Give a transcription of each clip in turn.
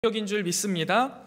인 줄 믿습니다.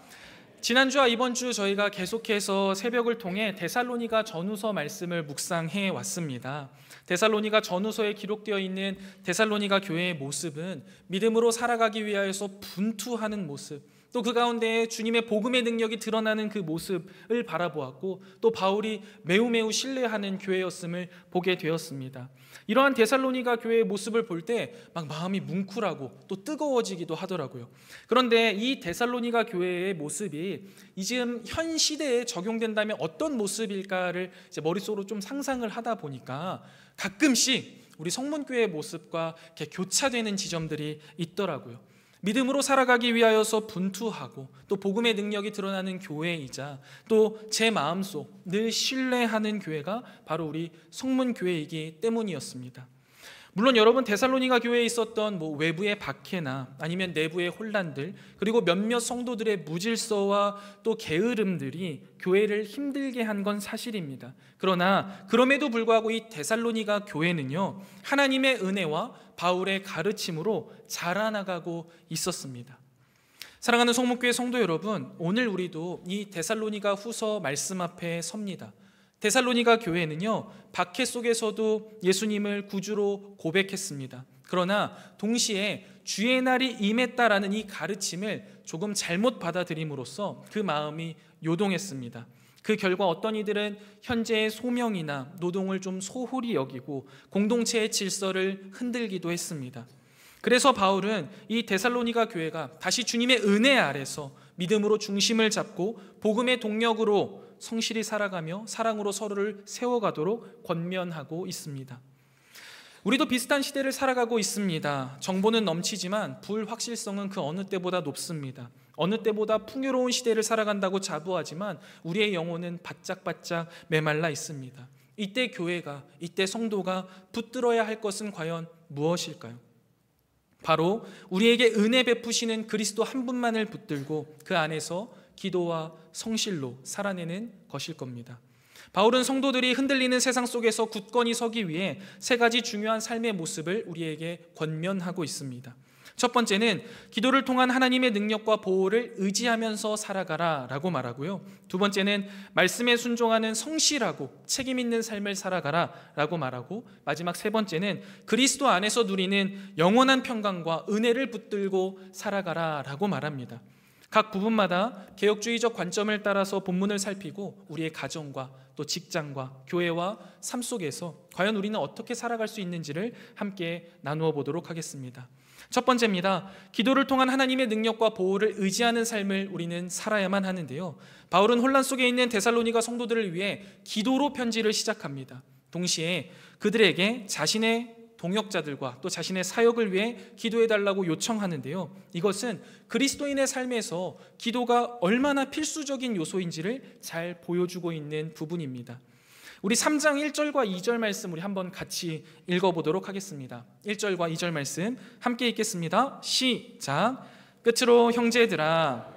지난주와 이번주 저희가 계속해서 새벽을 통해 데살로니가 전후서 말씀을 묵상해 왔습니다. 데살로니가 전후서에 기록되어 있는 데살로니가 교회의 모습은 믿음으로 살아가기 위하여서 분투하는 모습, 또 그 가운데 주님의 복음의 능력이 드러나는 그 모습을 바라보았고, 또 바울이 매우 신뢰하는 교회였음을 보게 되었습니다. 이러한 데살로니가 교회의 모습을 볼 때 막 마음이 뭉클하고 또 뜨거워지기도 하더라고요. 그런데 이 데살로니가 교회의 모습이 지금 현 시대에 적용된다면 어떤 모습일까를 이제 머릿속으로 좀 상상을 하다 보니까 가끔씩 우리 성문교회의 모습과 이렇게 교차되는 지점들이 있더라고요. 믿음으로 살아가기 위하여서 분투하고 또 복음의 능력이 드러나는 교회이자 또 제 마음속 늘 신뢰하는 교회가 바로 우리 성문교회이기 때문이었습니다. 물론 여러분, 데살로니가 교회에 있었던 외부의 박해나 아니면 내부의 혼란들, 그리고 몇몇 성도들의 무질서와 또 게으름들이 교회를 힘들게 한 건 사실입니다. 그러나 그럼에도 불구하고 이 데살로니가 교회는요, 하나님의 은혜와 바울의 가르침으로 자라나가고 있었습니다. 사랑하는 성문교회 성도 여러분, 오늘 우리도 이 데살로니가 후서 말씀 앞에 섭니다. 데살로니가 교회는요, 박해 속에서도 예수님을 구주로 고백했습니다. 그러나 동시에 주의 날이 임했다라는 이 가르침을 조금 잘못 받아들임으로써 그 마음이 요동했습니다. 그 결과 어떤 이들은 현재의 소명이나 노동을 좀 소홀히 여기고 공동체의 질서를 흔들기도 했습니다. 그래서 바울은 이 데살로니가 교회가 다시 주님의 은혜 아래서 믿음으로 중심을 잡고 복음의 동력으로 성실히 살아가며 사랑으로 서로를 세워가도록 권면하고 있습니다. 우리도 비슷한 시대를 살아가고 있습니다. 정보는 넘치지만 불확실성은 그 어느 때보다 높습니다. 어느 때보다 풍요로운 시대를 살아간다고 자부하지만 우리의 영혼은 바짝바짝 메말라 있습니다. 이때 교회가, 이때 성도가 붙들어야 할 것은 과연 무엇일까요? 바로 우리에게 은혜 베푸시는 그리스도 한 분만을 붙들고 그 안에서 기도와 성실로 살아내는 것일 겁니다. 바울은 성도들이 흔들리는 세상 속에서 굳건히 서기 위해 세 가지 중요한 삶의 모습을 우리에게 권면하고 있습니다. 첫 번째는 기도를 통한 하나님의 능력과 보호를 의지하면서 살아가라 라고 말하고요. 두 번째는 말씀에 순종하는 성실하고 책임 있는 삶을 살아가라 라고 말하고, 마지막 세 번째는 그리스도 안에서 누리는 영원한 평강과 은혜를 붙들고 살아가라 라고 말합니다. 각 부분마다 개혁주의적 관점을 따라서 본문을 살피고 우리의 가정과 또 직장과 교회와 삶 속에서 과연 우리는 어떻게 살아갈 수 있는지를 함께 나누어 보도록 하겠습니다. 첫 번째입니다. 기도를 통한 하나님의 능력과 보호를 의지하는 삶을 우리는 살아야만 하는데요. 바울은 혼란 속에 있는 데살로니가 성도들을 위해 기도로 편지를 시작합니다. 동시에 그들에게 자신의 동역자들과 또 자신의 사역을 위해 기도해달라고 요청하는데요. 이것은 그리스도인의 삶에서 기도가 얼마나 필수적인 요소인지를 잘 보여주고 있는 부분입니다. 우리 3장 1절과 2절 말씀 우리 한번 같이 읽어보도록 하겠습니다. 1절과 2절 말씀 함께 읽겠습니다. 시작. 끝으로 형제들아,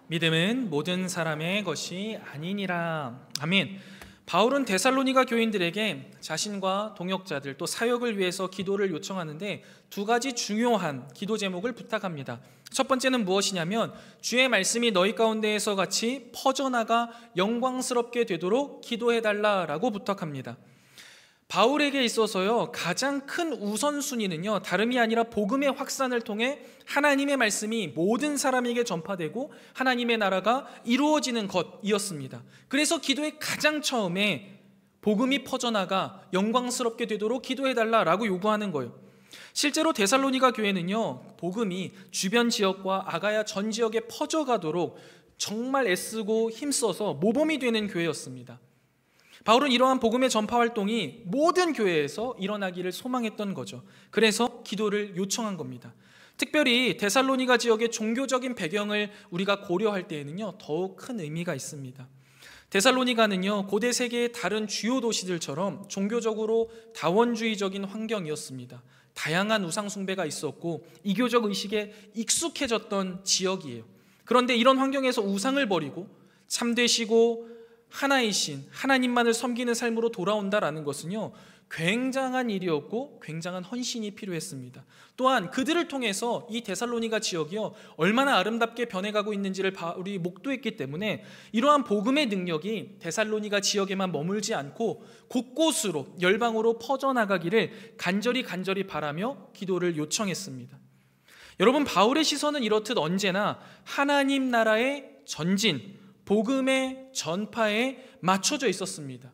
믿음은 모든 사람의 것이 아니니라. 아멘. 바울은 데살로니가 교인들에게 자신과 동역자들 또 사역을 위해서 기도를 요청하는데 두 가지 중요한 기도 제목을 부탁합니다. 첫 번째는 무엇이냐면 주의 말씀이 너희 가운데에서 같이 퍼져나가 영광스럽게 되도록 기도해달라라고 부탁합니다. 바울에게 있어서요, 가장 큰 우선순위는요, 다름이 아니라 복음의 확산을 통해 하나님의 말씀이 모든 사람에게 전파되고 하나님의 나라가 이루어지는 것이었습니다. 그래서 기도의 가장 처음에 복음이 퍼져나가 영광스럽게 되도록 기도해달라라고 요구하는 거예요. 실제로 데살로니가 교회는요, 복음이 주변 지역과 아가야 전 지역에 퍼져가도록 정말 애쓰고 힘써서 모범이 되는 교회였습니다. 바울은 이러한 복음의 전파 활동이 모든 교회에서 일어나기를 소망했던 거죠. 그래서 기도를 요청한 겁니다. 특별히 데살로니가 지역의 종교적인 배경을 우리가 고려할 때에는요, 더욱 큰 의미가 있습니다. 데살로니가는요, 고대 세계의 다른 주요 도시들처럼 종교적으로 다원주의적인 환경이었습니다. 다양한 우상 숭배가 있었고 이교적 의식에 익숙해졌던 지역이에요. 그런데 이런 환경에서 우상을 버리고 참되시고 하나이신 하나님만을 섬기는 삶으로 돌아온다라는 것은요, 굉장한 일이었고 굉장한 헌신이 필요했습니다. 또한 그들을 통해서 이 데살로니가 지역이요 얼마나 아름답게 변해가고 있는지를 바울이 목도했기 때문에 이러한 복음의 능력이 데살로니가 지역에만 머물지 않고 곳곳으로 열방으로 퍼져나가기를 간절히 바라며 기도를 요청했습니다. 여러분, 바울의 시선은 이렇듯 언제나 하나님 나라의 전진, 복음의 전파에 맞춰져 있었습니다.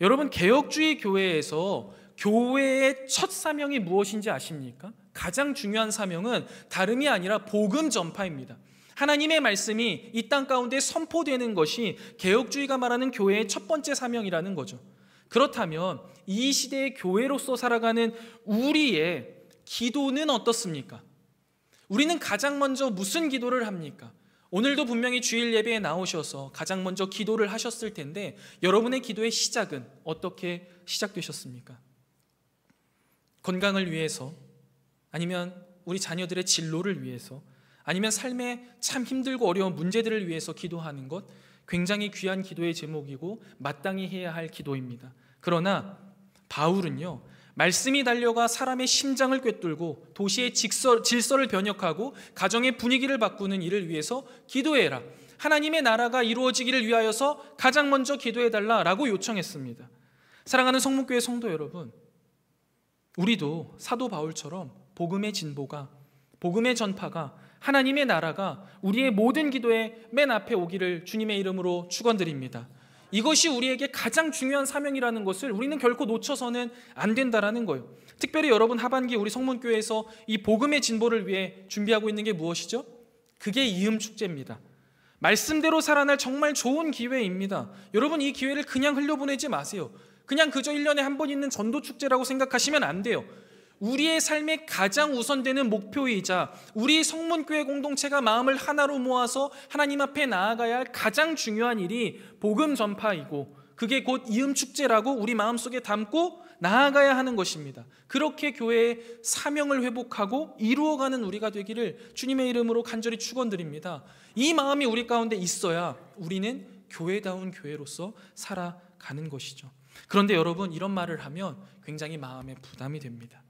여러분, 개혁주의 교회에서 교회의 첫 사명이 무엇인지 아십니까? 가장 중요한 사명은 다름이 아니라 복음 전파입니다. 하나님의 말씀이 이 땅 가운데 선포되는 것이 개혁주의가 말하는 교회의 첫 번째 사명이라는 거죠. 그렇다면 이 시대의 교회로서 살아가는 우리의 기도는 어떻습니까? 우리는 가장 먼저 무슨 기도를 합니까? 오늘도 분명히 주일 예배에 나오셔서 가장 먼저 기도를 하셨을 텐데 여러분의 기도의 시작은 어떻게 시작되셨습니까? 건강을 위해서, 아니면 우리 자녀들의 진로를 위해서, 아니면 삶에 참 힘들고 어려운 문제들을 위해서 기도하는 것, 굉장히 귀한 기도의 제목이고 마땅히 해야 할 기도입니다. 그러나 바울은요, 말씀이 달려가 사람의 심장을 꿰뚫고 도시의 질서를 변혁하고 가정의 분위기를 바꾸는 일을 위해서 기도해라, 하나님의 나라가 이루어지기를 위하여서 가장 먼저 기도해달라라고 요청했습니다. 사랑하는 성문교회 성도 여러분, 우리도 사도 바울처럼 복음의 진보가, 복음의 전파가, 하나님의 나라가 우리의 모든 기도의 맨 앞에 오기를 주님의 이름으로 축원드립니다. 이것이 우리에게 가장 중요한 사명이라는 것을 우리는 결코 놓쳐서는 안 된다라는 거예요. 특별히 여러분, 하반기 우리 성문교회에서 이 복음의 진보를 위해 준비하고 있는 게 무엇이죠? 그게 이음축제입니다. 말씀대로 살아날 정말 좋은 기회입니다. 여러분, 이 기회를 그냥 흘려보내지 마세요. 그냥 그저 1년에 한 번 있는 전도축제라고 생각하시면 안 돼요. 우리의 삶의 가장 우선되는 목표이자 우리 성문교회 공동체가 마음을 하나로 모아서 하나님 앞에 나아가야 할 가장 중요한 일이 복음 전파이고, 그게 곧 이음축제라고 우리 마음속에 담고 나아가야 하는 것입니다. 그렇게 교회의 사명을 회복하고 이루어가는 우리가 되기를 주님의 이름으로 간절히 축원드립니다. 이 마음이 우리 가운데 있어야 우리는 교회다운 교회로서 살아가는 것이죠. 그런데 여러분, 이런 말을 하면 굉장히 마음에 부담이 됩니다.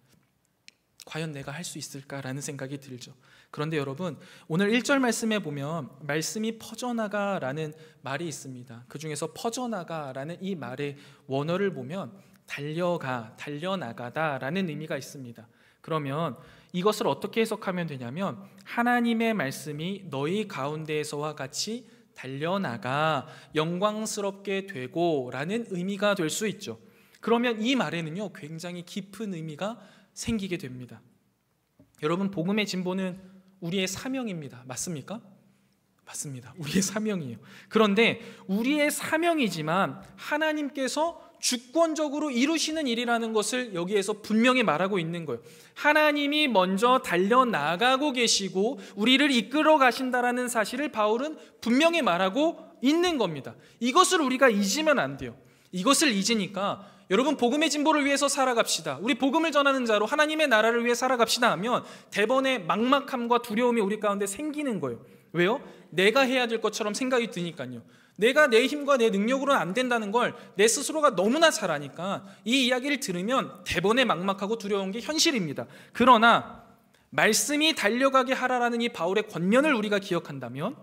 과연 내가 할 수 있을까라는 생각이 들죠. 그런데 여러분, 오늘 1절 말씀에 보면 말씀이 퍼져나가라는 말이 있습니다. 그 중에서 퍼져나가라는 이 말의 원어를 보면 달려가, 달려나가다라는 의미가 있습니다. 그러면 이것을 어떻게 해석하면 되냐면 하나님의 말씀이 너희 가운데에서와 같이 달려나가 영광스럽게 되고 라는 의미가 될 수 있죠. 그러면 이 말에는요, 굉장히 깊은 의미가 생기게 됩니다. 여러분, 복음의 진보는 우리의 사명입니다. 맞습니까? 맞습니다. 우리의 사명이에요. 그런데 우리의 사명이지만 하나님께서 주권적으로 이루시는 일이라는 것을 여기에서 분명히 말하고 있는 거예요. 하나님이 먼저 달려나가고 계시고 우리를 이끌어 가신다라는 사실을 바울은 분명히 말하고 있는 겁니다. 이것을 우리가 잊으면 안 돼요. 이것을 잊으니까 여러분, 복음의 진보를 위해서 살아갑시다, 우리 복음을 전하는 자로 하나님의 나라를 위해 살아갑시다 하면 대번에 막막함과 두려움이 우리 가운데 생기는 거예요. 왜요? 내가 해야 될 것처럼 생각이 드니까요. 내가 내 힘과 내 능력으로는 안 된다는 걸 내 스스로가 너무나 잘 아니까 이 이야기를 들으면 대번에 막막하고 두려운 게 현실입니다. 그러나 말씀이 달려가게 하라라는 이 바울의 권면을 우리가 기억한다면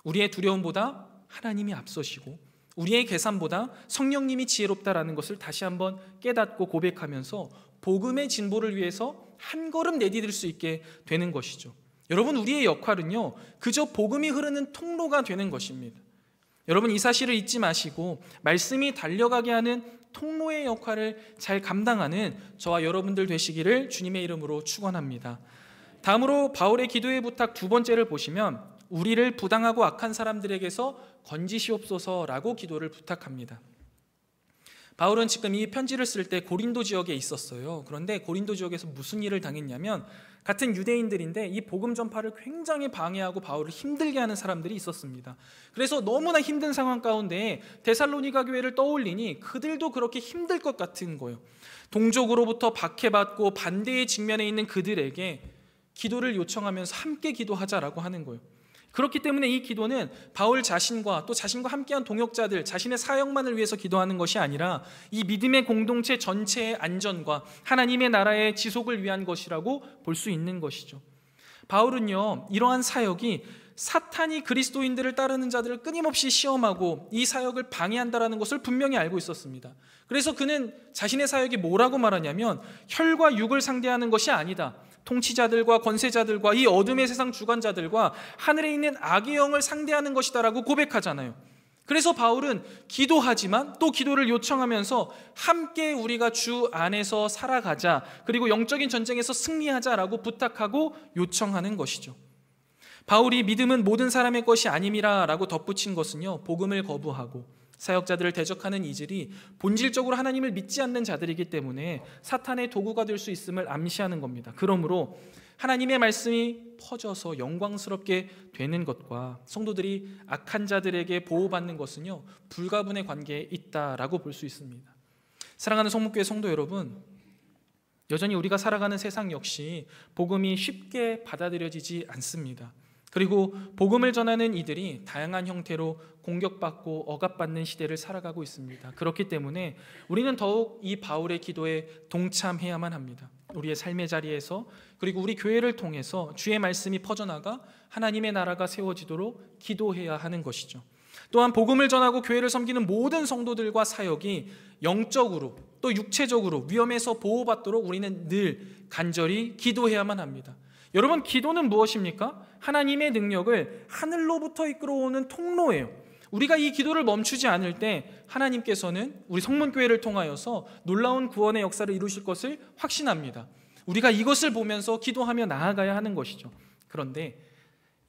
우리의 두려움보다 하나님이 앞서시고 우리의 계산보다 성령님이 지혜롭다라는 것을 다시 한번 깨닫고 고백하면서 복음의 진보를 위해서 한 걸음 내디딜 수 있게 되는 것이죠. 여러분, 우리의 역할은요, 그저 복음이 흐르는 통로가 되는 것입니다. 여러분, 이 사실을 잊지 마시고 말씀이 달려가게 하는 통로의 역할을 잘 감당하는 저와 여러분들 되시기를 주님의 이름으로 축원합니다. 다음으로 바울의 기도의 부탁 두 번째를 보시면 우리를 부당하고 악한 사람들에게서 건지시옵소서라고 기도를 부탁합니다. 바울은 지금 이 편지를 쓸 때 고린도 지역에 있었어요. 그런데 고린도 지역에서 무슨 일을 당했냐면 같은 유대인들인데 이 복음 전파를 굉장히 방해하고 바울을 힘들게 하는 사람들이 있었습니다. 그래서 너무나 힘든 상황 가운데 데살로니가 교회를 떠올리니 그들도 그렇게 힘들 것 같은 거예요. 동족으로부터 박해받고 반대의 직면에 있는 그들에게 기도를 요청하면서 함께 기도하자라고 하는 거예요. 그렇기 때문에 이 기도는 바울 자신과 또 자신과 함께한 동역자들, 자신의 사역만을 위해서 기도하는 것이 아니라 이 믿음의 공동체 전체의 안전과 하나님의 나라의 지속을 위한 것이라고 볼 수 있는 것이죠. 바울은요, 이러한 사역이 사탄이 그리스도인들을 따르는 자들을 끊임없이 시험하고 이 사역을 방해한다는 것을 분명히 알고 있었습니다. 그래서 그는 자신의 사역이 뭐라고 말하냐면 혈과 육을 상대하는 것이 아니다. 통치자들과 권세자들과 이 어둠의 세상 주관자들과 하늘에 있는 악의 영을 상대하는 것이다라고 고백하잖아요. 그래서 바울은 기도하지만 또 기도를 요청하면서 함께 우리가 주 안에서 살아가자, 그리고 영적인 전쟁에서 승리하자라고 부탁하고 요청하는 것이죠. 바울이 믿음은 모든 사람의 것이 아님이라 라고 덧붙인 것은요, 복음을 거부하고 사역자들을 대적하는 이들이 본질적으로 하나님을 믿지 않는 자들이기 때문에 사탄의 도구가 될 수 있음을 암시하는 겁니다. 그러므로 하나님의 말씀이 퍼져서 영광스럽게 되는 것과 성도들이 악한 자들에게 보호받는 것은요, 불가분의 관계에 있다라고 볼 수 있습니다. 사랑하는 성목교회 성도 여러분, 여전히 우리가 살아가는 세상 역시 복음이 쉽게 받아들여지지 않습니다. 그리고 복음을 전하는 이들이 다양한 형태로 공격받고 억압받는 시대를 살아가고 있습니다. 그렇기 때문에 우리는 더욱 이 바울의 기도에 동참해야만 합니다. 우리의 삶의 자리에서, 그리고 우리 교회를 통해서 주의 말씀이 퍼져나가 하나님의 나라가 세워지도록 기도해야 하는 것이죠. 또한 복음을 전하고 교회를 섬기는 모든 성도들과 사역이 영적으로 또 육체적으로 위험에서 보호받도록 우리는 늘 간절히 기도해야만 합니다. 여러분, 기도는 무엇입니까? 하나님의 능력을 하늘로부터 이끌어오는 통로예요. 우리가 이 기도를 멈추지 않을 때 하나님께서는 우리 성문교회를 통하여서 놀라운 구원의 역사를 이루실 것을 확신합니다. 우리가 이것을 보면서 기도하며 나아가야 하는 것이죠. 그런데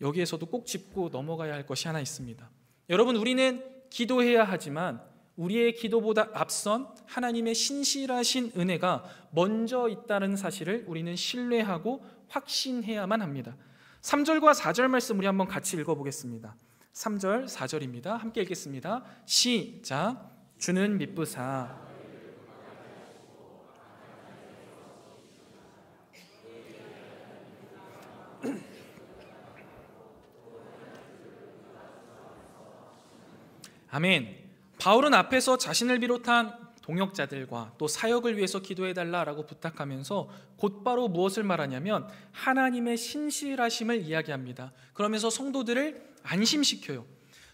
여기에서도 꼭 짚고 넘어가야 할 것이 하나 있습니다. 여러분, 우리는 기도해야 하지만 우리의 기도보다 앞선 하나님의 신실하신 은혜가 먼저 있다는 사실을 우리는 신뢰하고 확신해야만 합니다. 3절과 4절 말씀 우리 한번 같이 읽어보겠습니다. 3절, 4절입니다. 함께 읽겠습니다. 시작. 주는 미쁘사 아멘. 바울은 앞에서 자신을 비롯한 동역자들과 또 사역을 위해서 기도해달라라고 부탁하면서 곧바로 무엇을 말하냐면 하나님의 신실하심을 이야기합니다. 그러면서 성도들을 안심시켜요.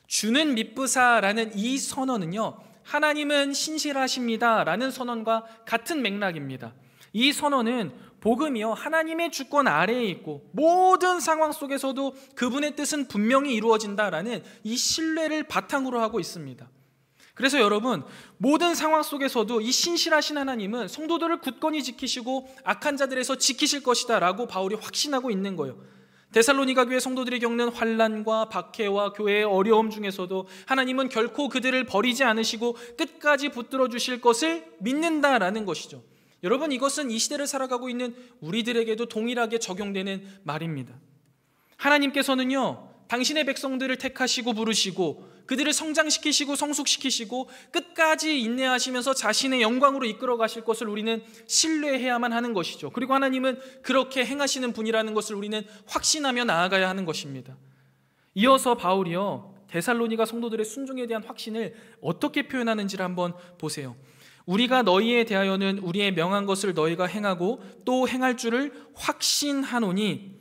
주는 미쁘사라는 이 선언은요, 하나님은 신실하십니다라는 선언과 같은 맥락입니다. 이 선언은 복음이요, 하나님의 주권 아래에 있고 모든 상황 속에서도 그분의 뜻은 분명히 이루어진다라는 이 신뢰를 바탕으로 하고 있습니다. 그래서 여러분, 모든 상황 속에서도 이 신실하신 하나님은 성도들을 굳건히 지키시고 악한 자들에서 지키실 것이다 라고 바울이 확신하고 있는 거예요. 데살로니가 교회 성도들이 겪는 환난과 박해와 교회의 어려움 중에서도 하나님은 결코 그들을 버리지 않으시고 끝까지 붙들어 주실 것을 믿는다라는 것이죠. 여러분, 이것은 이 시대를 살아가고 있는 우리들에게도 동일하게 적용되는 말입니다. 하나님께서는요, 당신의 백성들을 택하시고 부르시고 그들을 성장시키시고 성숙시키시고 끝까지 인내하시면서 자신의 영광으로 이끌어 가실 것을 우리는 신뢰해야만 하는 것이죠. 그리고 하나님은 그렇게 행하시는 분이라는 것을 우리는 확신하며 나아가야 하는 것입니다. 이어서 바울이요, 데살로니가 성도들의 순종에 대한 확신을 어떻게 표현하는지를 한번 보세요. 우리가 너희에 대하여는 우리의 명한 것을 너희가 행하고 또 행할 줄을 확신하노니.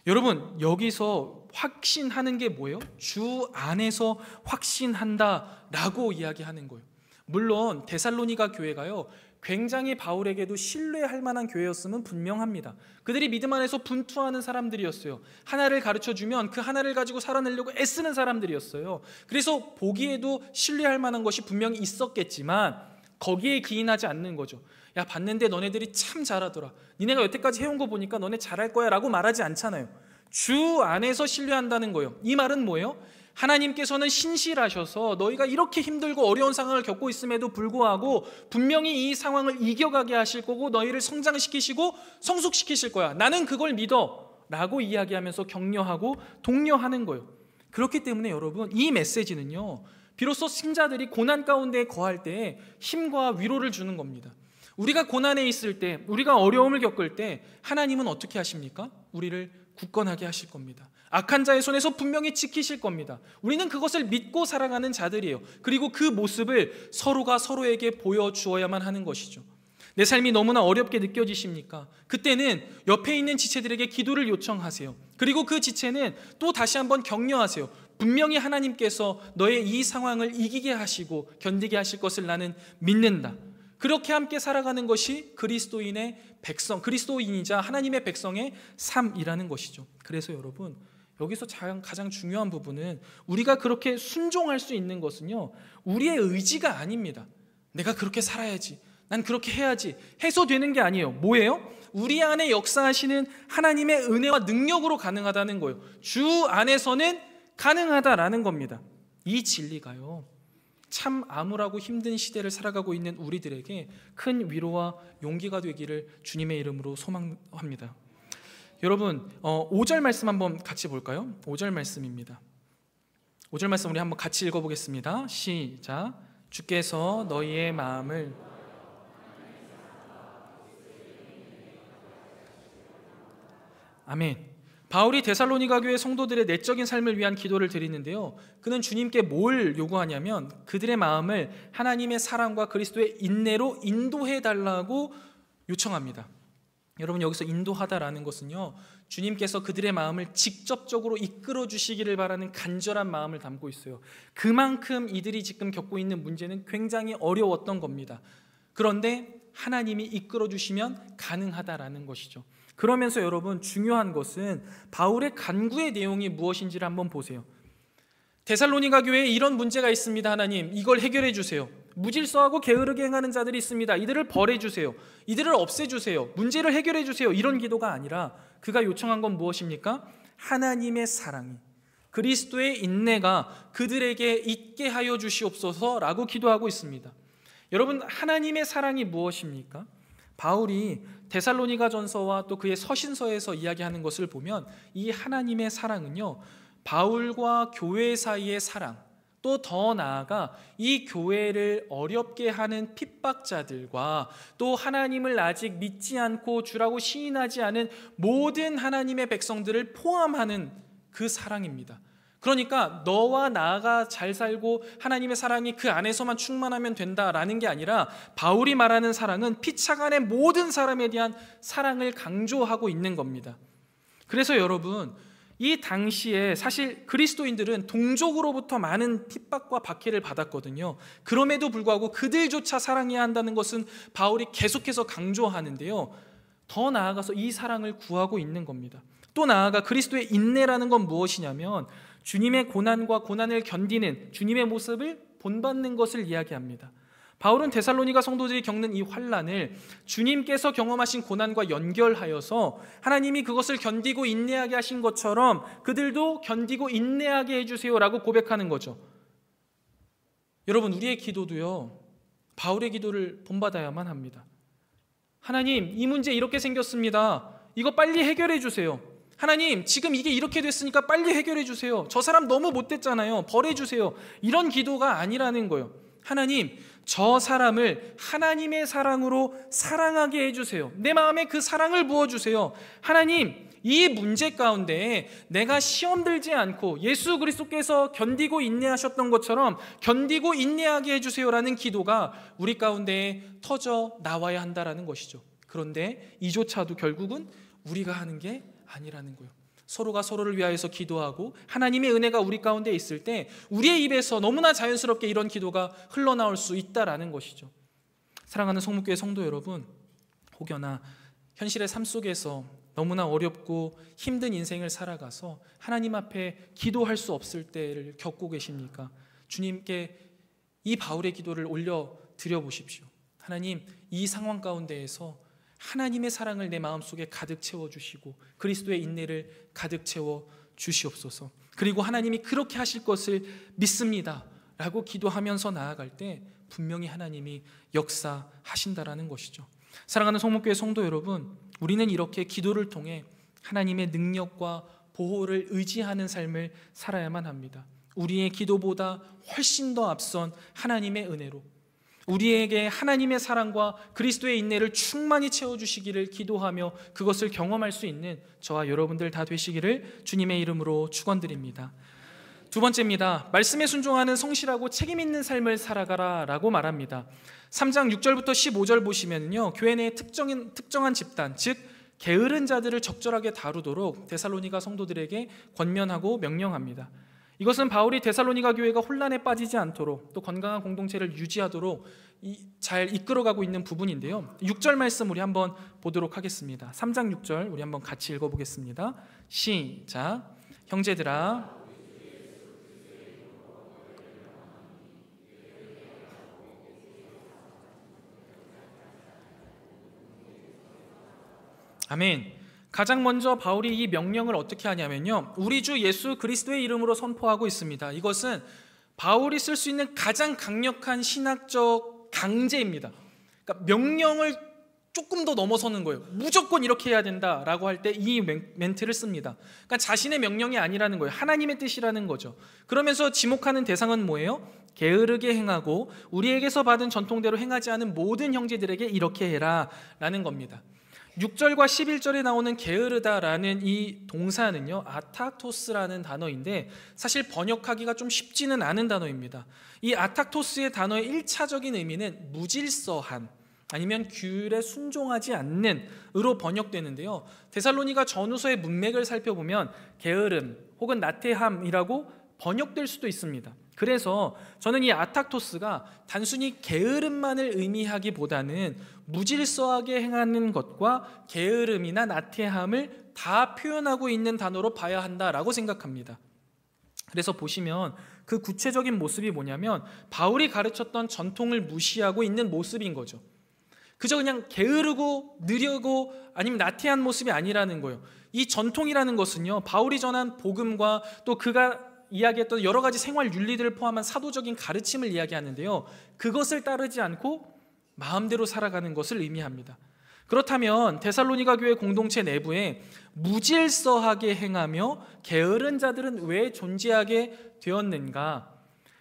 여러분, 여기서 확신하는 게 뭐예요? 주 안에서 확신한다라고 이야기하는 거예요. 물론 데살로니가 교회가요, 굉장히 바울에게도 신뢰할 만한 교회였음은 분명합니다. 그들이 믿음 안에서 분투하는 사람들이었어요. 하나를 가르쳐주면 그 하나를 가지고 살아내려고 애쓰는 사람들이었어요. 그래서 보기에도 신뢰할 만한 것이 분명히 있었겠지만 거기에 기인하지 않는 거죠. 야, 봤는데 너네들이 참 잘하더라. 니네가 여태까지 해온 거 보니까 너네 잘할 거야 라고 말하지 않잖아요. 주 안에서 신뢰한다는 거예요. 이 말은 뭐예요? 하나님께서는 신실하셔서 너희가 이렇게 힘들고 어려운 상황을 겪고 있음에도 불구하고 분명히 이 상황을 이겨가게 하실 거고 너희를 성장시키시고 성숙시키실 거야. 나는 그걸 믿어 라고 이야기하면서 격려하고 독려하는 거예요. 그렇기 때문에 여러분, 이 메시지는요, 비로소 신자들이 고난 가운데 거할 때 힘과 위로를 주는 겁니다. 우리가 고난에 있을 때, 우리가 어려움을 겪을 때 하나님은 어떻게 하십니까? 우리를 굳건하게 하실 겁니다. 악한 자의 손에서 분명히 지키실 겁니다. 우리는 그것을 믿고 살아가는 자들이에요. 그리고 그 모습을 서로가 서로에게 보여주어야만 하는 것이죠. 내 삶이 너무나 어렵게 느껴지십니까? 그때는 옆에 있는 지체들에게 기도를 요청하세요. 그리고 그 지체는 또 다시 한번 격려하세요. 분명히 하나님께서 너의 이 상황을 이기게 하시고 견디게 하실 것을 나는 믿는다. 그렇게 함께 살아가는 것이 그리스도인의 백성, 그리스도인이자 하나님의 백성의 삶이라는 것이죠. 그래서 여러분, 여기서 가장 중요한 부분은 우리가 그렇게 순종할 수 있는 것은요, 우리의 의지가 아닙니다. 내가 그렇게 살아야지, 난 그렇게 해야지 해서 되는 게 아니에요. 뭐예요? 우리 안에 역사하시는 하나님의 은혜와 능력으로 가능하다는 거예요. 주 안에서는 가능하다라는 겁니다. 이 진리가요, 참 암울하고 힘든 시대를 살아가고 있는 우리들에게 큰 위로와 용기가 되기를 주님의 이름으로 소망합니다. 여러분, 5절 말씀 한번 같이 볼까요? 5절 말씀입니다. 5절 말씀 우리 한번 같이 읽어보겠습니다. 시작. 주께서 너희의 마음을 아멘. 바울이 데살로니가 교회 성도들의 내적인 삶을 위한 기도를 드리는데요, 그는 주님께 뭘 요구하냐면 그들의 마음을 하나님의 사랑과 그리스도의 인내로 인도해달라고 요청합니다. 여러분, 여기서 인도하다라는 것은요, 주님께서 그들의 마음을 직접적으로 이끌어 주시기를 바라는 간절한 마음을 담고 있어요. 그만큼 이들이 지금 겪고 있는 문제는 굉장히 어려웠던 겁니다. 그런데 하나님이 이끌어 주시면 가능하다라는 것이죠. 그러면서 여러분, 중요한 것은 바울의 간구의 내용이 무엇인지를 한번 보세요. 데살로니가 교회에 이런 문제가 있습니다. 하나님, 이걸 해결해 주세요. 무질서하고 게으르게 행하는 자들이 있습니다. 이들을 벌해 주세요. 이들을 없애 주세요. 문제를 해결해 주세요. 이런 기도가 아니라 그가 요청한 건 무엇입니까? 하나님의 사랑이, 그리스도의 인내가 그들에게 있게 하여 주시옵소서라고 기도하고 있습니다. 여러분, 하나님의 사랑이 무엇입니까? 바울이 데살로니가 전서와 또 그의 서신서에서 이야기하는 것을 보면 이 하나님의 사랑은요, 바울과 교회 사이의 사랑, 또 더 나아가 이 교회를 어렵게 하는 핍박자들과 또 하나님을 아직 믿지 않고 주라고 시인하지 않은 모든 하나님의 백성들을 포함하는 그 사랑입니다. 그러니까 너와 나가 잘 살고 하나님의 사랑이 그 안에서만 충만하면 된다라는 게 아니라 바울이 말하는 사랑은 피차간의 모든 사람에 대한 사랑을 강조하고 있는 겁니다. 그래서 여러분, 이 당시에 사실 그리스도인들은 동족으로부터 많은 핍박과 박해를 받았거든요. 그럼에도 불구하고 그들조차 사랑해야 한다는 것은 바울이 계속해서 강조하는데요, 더 나아가서 이 사랑을 구하고 있는 겁니다. 또 나아가 그리스도의 인내라는 건 무엇이냐면 주님의 고난과 고난을 견디는 주님의 모습을 본받는 것을 이야기합니다. 바울은 데살로니가 성도들이 겪는 이 환난을 주님께서 경험하신 고난과 연결하여서 하나님이 그것을 견디고 인내하게 하신 것처럼 그들도 견디고 인내하게 해주세요라고 고백하는 거죠. 여러분, 우리의 기도도요, 바울의 기도를 본받아야만 합니다. 하나님, 이 문제 이렇게 생겼습니다. 이거 빨리 해결해 주세요. 하나님, 지금 이게 이렇게 됐으니까 빨리 해결해 주세요. 저 사람 너무 못됐잖아요. 벌해 주세요. 이런 기도가 아니라는 거예요. 하나님, 저 사람을 하나님의 사랑으로 사랑하게 해주세요. 내 마음에 그 사랑을 부어주세요. 하나님, 이 문제 가운데 내가 시험 들지 않고 예수 그리스도께서 견디고 인내하셨던 것처럼 견디고 인내하게 해주세요라는 기도가 우리 가운데 터져 나와야 한다라는 것이죠. 그런데 이조차도 결국은 우리가 하는 게 아니라는 거예요. 서로가 서로를 위하여서 기도하고 하나님의 은혜가 우리 가운데 있을 때 우리의 입에서 너무나 자연스럽게 이런 기도가 흘러나올 수 있다라는 것이죠. 사랑하는 성목교회 성도 여러분, 혹여나 현실의 삶 속에서 너무나 어렵고 힘든 인생을 살아가서 하나님 앞에 기도할 수 없을 때를 겪고 계십니까? 주님께 이 바울의 기도를 올려 드려 보십시오. 하나님, 이 상황 가운데에서 하나님의 사랑을 내 마음속에 가득 채워주시고 그리스도의 인내를 가득 채워 주시옵소서. 그리고 하나님이 그렇게 하실 것을 믿습니다 라고 기도하면서 나아갈 때 분명히 하나님이 역사하신다라는 것이죠. 사랑하는 성목교회 성도 여러분, 우리는 이렇게 기도를 통해 하나님의 능력과 보호를 의지하는 삶을 살아야만 합니다. 우리의 기도보다 훨씬 더 앞선 하나님의 은혜로, 우리에게 하나님의 사랑과 그리스도의 인내를 충만히 채워주시기를 기도하며 그것을 경험할 수 있는 저와 여러분들 다 되시기를 주님의 이름으로 축원드립니다. 두 번째입니다. 말씀에 순종하는 성실하고 책임 있는 삶을 살아가라 라고 말합니다. 3장 6절부터 15절 보시면요, 교회 내의 특정한 집단, 즉 게으른 자들을 적절하게 다루도록 데살로니가 성도들에게 권면하고 명령합니다. 이것은 바울이 데살로니가 교회가 혼란에 빠지지 않도록 또 건강한 공동체를 유지하도록 잘 이끌어가고 있는 부분인데요, 6절 말씀 우리 한번 보도록 하겠습니다. 3장 6절 우리 한번 같이 읽어보겠습니다. 시작. 형제들아, 아멘. 가장 먼저 바울이 이 명령을 어떻게 하냐면요, 우리 주 예수 그리스도의 이름으로 선포하고 있습니다. 이것은 바울이 쓸 수 있는 가장 강력한 신학적 강제입니다. 그러니까 명령을 조금 더 넘어서는 거예요. 무조건 이렇게 해야 된다라고 할 때 이 멘트를 씁니다. 그러니까 자신의 명령이 아니라는 거예요. 하나님의 뜻이라는 거죠. 그러면서 지목하는 대상은 뭐예요? 게으르게 행하고 우리에게서 받은 전통대로 행하지 않은 모든 형제들에게 이렇게 해라 라는 겁니다. 6절과 11절에 나오는 게으르다라는 이 동사는요, 아탁토스라는 단어인데 사실 번역하기가 좀 쉽지는 않은 단어입니다. 이 아탁토스의 단어의 1차적인 의미는 무질서한, 아니면 규율에 순종하지 않는 으로 번역되는데요, 데살로니가 전후서의 문맥을 살펴보면 게으름 혹은 나태함이라고 번역될 수도 있습니다. 그래서 저는 이 아탁토스가 단순히 게으름만을 의미하기보다는 무질서하게 행하는 것과 게으름이나 나태함을 다 표현하고 있는 단어로 봐야 한다라고 생각합니다. 그래서 보시면 그 구체적인 모습이 뭐냐면 바울이 가르쳤던 전통을 무시하고 있는 모습인 거죠. 그저 그냥 게으르고 느리고 아니면 나태한 모습이 아니라는 거예요. 이 전통이라는 것은요, 바울이 전한 복음과 또 그가 이야기했던 여러 가지 생활 윤리들을 포함한 사도적인 가르침을 이야기하는데요, 그것을 따르지 않고 마음대로 살아가는 것을 의미합니다. 그렇다면 데살로니가 교회 공동체 내부에 무질서하게 행하며 게으른 자들은 왜 존재하게 되었는가?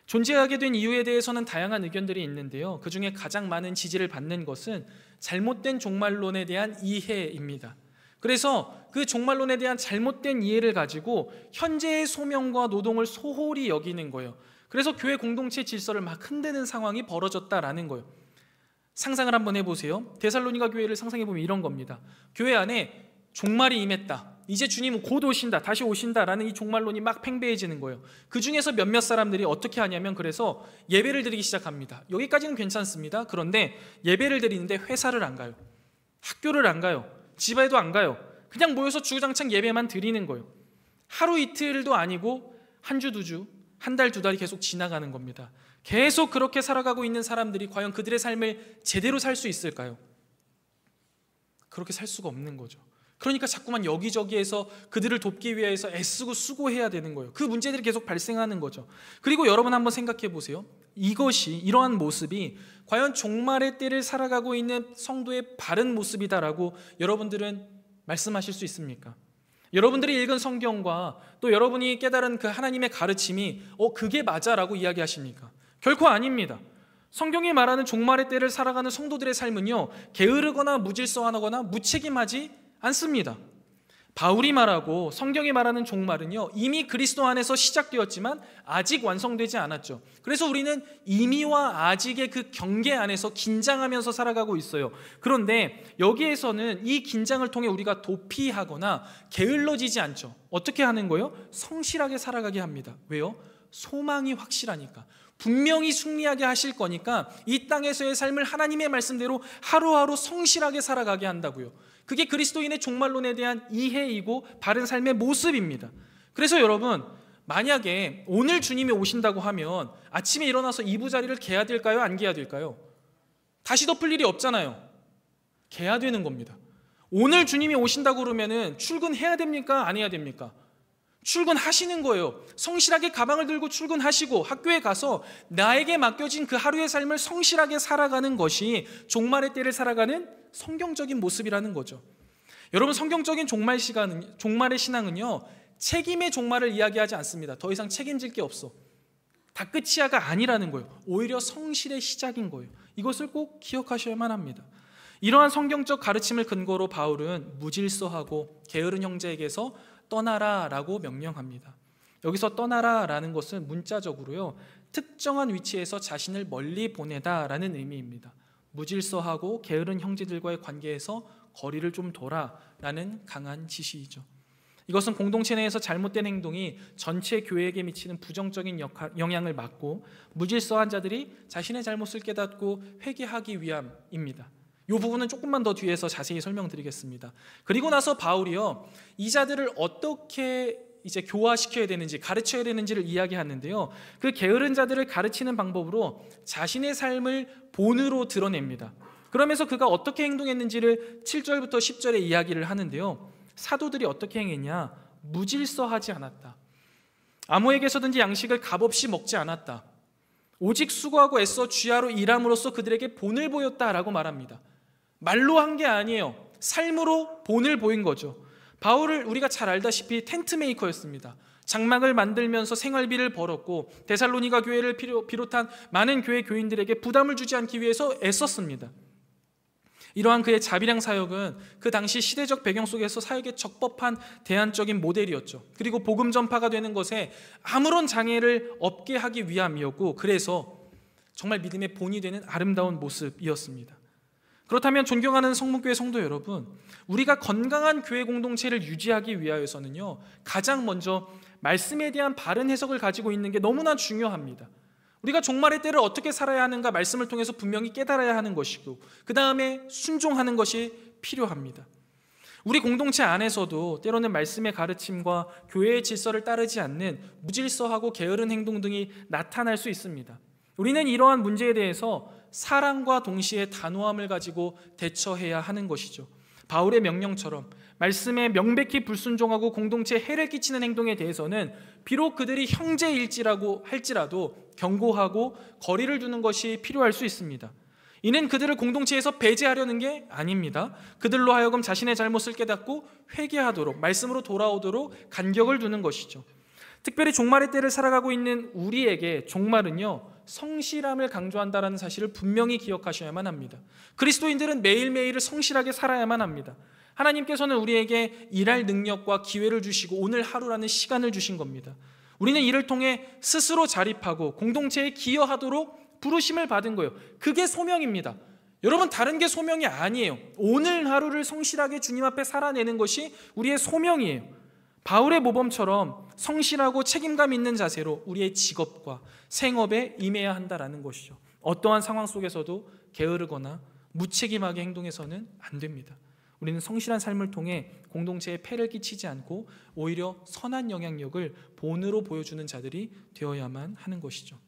존재하게 된 이유에 대해서는 다양한 의견들이 있는데요, 그 중에 가장 많은 지지를 받는 것은 잘못된 종말론에 대한 이해입니다. 그래서 그 종말론에 대한 잘못된 이해를 가지고 현재의 소명과 노동을 소홀히 여기는 거예요. 그래서 교회 공동체 질서를 막 흔드는 상황이 벌어졌다라는 거예요. 상상을 한번 해보세요. 데살로니가 교회를 상상해보면 이런 겁니다. 교회 안에 종말이 임했다, 이제 주님은 곧 오신다, 다시 오신다라는 이 종말론이 막 팽배해지는 거예요. 그 중에서 몇몇 사람들이 어떻게 하냐면 그래서 예배를 드리기 시작합니다. 여기까지는 괜찮습니다. 그런데 예배를 드리는데 회사를 안 가요, 학교를 안 가요, 집에도 안 가요. 그냥 모여서 주구장창 예배만 드리는 거예요. 하루 이틀도 아니고 한 주, 두 주, 한 달, 두 달이 계속 지나가는 겁니다. 계속 그렇게 살아가고 있는 사람들이 과연 그들의 삶을 제대로 살 수 있을까요? 그렇게 살 수가 없는 거죠. 그러니까 자꾸만 여기저기에서 그들을 돕기 위해서 애쓰고 수고해야 되는 거예요. 그 문제들이 계속 발생하는 거죠. 그리고 여러분 한번 생각해 보세요. 이러한 모습이 과연 종말의 때를 살아가고 있는 성도의 바른 모습이다라고 여러분들은 말씀하실 수 있습니까? 여러분들이 읽은 성경과 또 여러분이 깨달은 그 하나님의 가르침이 그게 맞아라고 이야기하십니까? 결코 아닙니다. 성경이 말하는 종말의 때를 살아가는 성도들의 삶은요, 게으르거나 무질서하거나 무책임하지 않습니다. 바울이 말하고 성경이 말하는 종말은요, 이미 그리스도 안에서 시작되었지만 아직 완성되지 않았죠. 그래서 우리는 이미와 아직의 그 경계 안에서 긴장하면서 살아가고 있어요. 그런데 여기에서는 이 긴장을 통해 우리가 도피하거나 게을러지지 않죠. 어떻게 하는 거예요? 성실하게 살아가게 합니다. 왜요? 소망이 확실하니까. 분명히 승리하게 하실 거니까 이 땅에서의 삶을 하나님의 말씀대로 하루하루 성실하게 살아가게 한다고요. 그게 그리스도인의 종말론에 대한 이해이고 바른 삶의 모습입니다. 그래서 여러분, 만약에 오늘 주님이 오신다고 하면 아침에 일어나서 이부자리를 개야 될까요? 안 개야 될까요? 다시 덮을 일이 없잖아요. 개야 되는 겁니다. 오늘 주님이 오신다고 그러면은 출근해야 됩니까? 안 해야 됩니까? 출근하시는 거예요. 성실하게 가방을 들고 출근하시고 학교에 가서 나에게 맡겨진 그 하루의 삶을 성실하게 살아가는 것이 종말의 때를 살아가는 성경적인 모습이라는 거죠. 여러분, 성경적인 종말의 신앙은요, 책임의 종말을 이야기하지 않습니다. 더 이상 책임질 게 없어, 다 끝이야가 아니라는 거예요. 오히려 성실의 시작인 거예요. 이것을 꼭 기억하셔야만 합니다. 이러한 성경적 가르침을 근거로 바울은 무질서하고 게으른 형제에게서 떠나라라고 명령합니다. 여기서 떠나라라는 것은 문자적으로요, 특정한 위치에서 자신을 멀리 보내다라는 의미입니다. 무질서하고 게으른 형제들과의 관계에서 거리를 좀 둬라라는 강한 지시이죠. 이것은 공동체 내에서 잘못된 행동이 전체 교회에게 미치는 부정적인 영향을 막고 무질서한 자들이 자신의 잘못을 깨닫고 회개하기 위함입니다. 이 부분은 조금만 더 뒤에서 자세히 설명드리겠습니다. 그리고 나서 바울이요, 이 자들을 어떻게 이제 교화시켜야 되는지, 가르쳐야 되는지를 이야기하는데요, 그 게으른 자들을 가르치는 방법으로 자신의 삶을 본으로 드러냅니다. 그러면서 그가 어떻게 행동했는지를 7절부터 10절에 이야기를 하는데요, 사도들이 어떻게 행했냐? 무질서하지 않았다. 아무에게서든지 양식을 값없이 먹지 않았다. 오직 수고하고 애써 주야로 일함으로써 그들에게 본을 보였다라고 말합니다. 말로 한 게 아니에요. 삶으로 본을 보인 거죠. 바울을 우리가 잘 알다시피 텐트 메이커였습니다. 장막을 만들면서 생활비를 벌었고 데살로니가 교회를 비롯한 많은 교회 교인들에게 부담을 주지 않기 위해서 애썼습니다. 이러한 그의 자비량 사역은 그 당시 시대적 배경 속에서 사역에 적법한 대안적인 모델이었죠. 그리고 복음 전파가 되는 것에 아무런 장애를 없게 하기 위함이었고, 그래서 정말 믿음의 본이 되는 아름다운 모습이었습니다. 그렇다면 존경하는 성문교회 성도 여러분, 우리가 건강한 교회 공동체를 유지하기 위하여서는요, 가장 먼저 말씀에 대한 바른 해석을 가지고 있는 게 너무나 중요합니다. 우리가 종말의 때를 어떻게 살아야 하는가 말씀을 통해서 분명히 깨달아야 하는 것이고, 그 다음에 순종하는 것이 필요합니다. 우리 공동체 안에서도 때로는 말씀의 가르침과 교회의 질서를 따르지 않는 무질서하고 게으른 행동 등이 나타날 수 있습니다. 우리는 이러한 문제에 대해서 사랑과 동시에 단호함을 가지고 대처해야 하는 것이죠. 바울의 명령처럼 말씀에 명백히 불순종하고 공동체에 해를 끼치는 행동에 대해서는 비록 그들이 형제일지라고 할지라도 경고하고 거리를 두는 것이 필요할 수 있습니다. 이는 그들을 공동체에서 배제하려는 게 아닙니다. 그들로 하여금 자신의 잘못을 깨닫고 회개하도록, 말씀으로 돌아오도록 간격을 두는 것이죠. 특별히 종말의 때를 살아가고 있는 우리에게 종말은요, 성실함을 강조한다는 사실을 분명히 기억하셔야만 합니다. 그리스도인들은 매일매일을 성실하게 살아야만 합니다. 하나님께서는 우리에게 일할 능력과 기회를 주시고 오늘 하루라는 시간을 주신 겁니다. 우리는 이를 통해 스스로 자립하고 공동체에 기여하도록 부르심을 받은 거예요. 그게 소명입니다. 여러분, 다른 게 소명이 아니에요. 오늘 하루를 성실하게 주님 앞에 살아내는 것이 우리의 소명이에요. 바울의 모범처럼 성실하고 책임감 있는 자세로 우리의 직업과 생업에 임해야 한다라는 것이죠. 어떠한 상황 속에서도 게으르거나 무책임하게 행동해서는 안 됩니다. 우리는 성실한 삶을 통해 공동체에 폐를 끼치지 않고 오히려 선한 영향력을 본으로 보여주는 자들이 되어야만 하는 것이죠.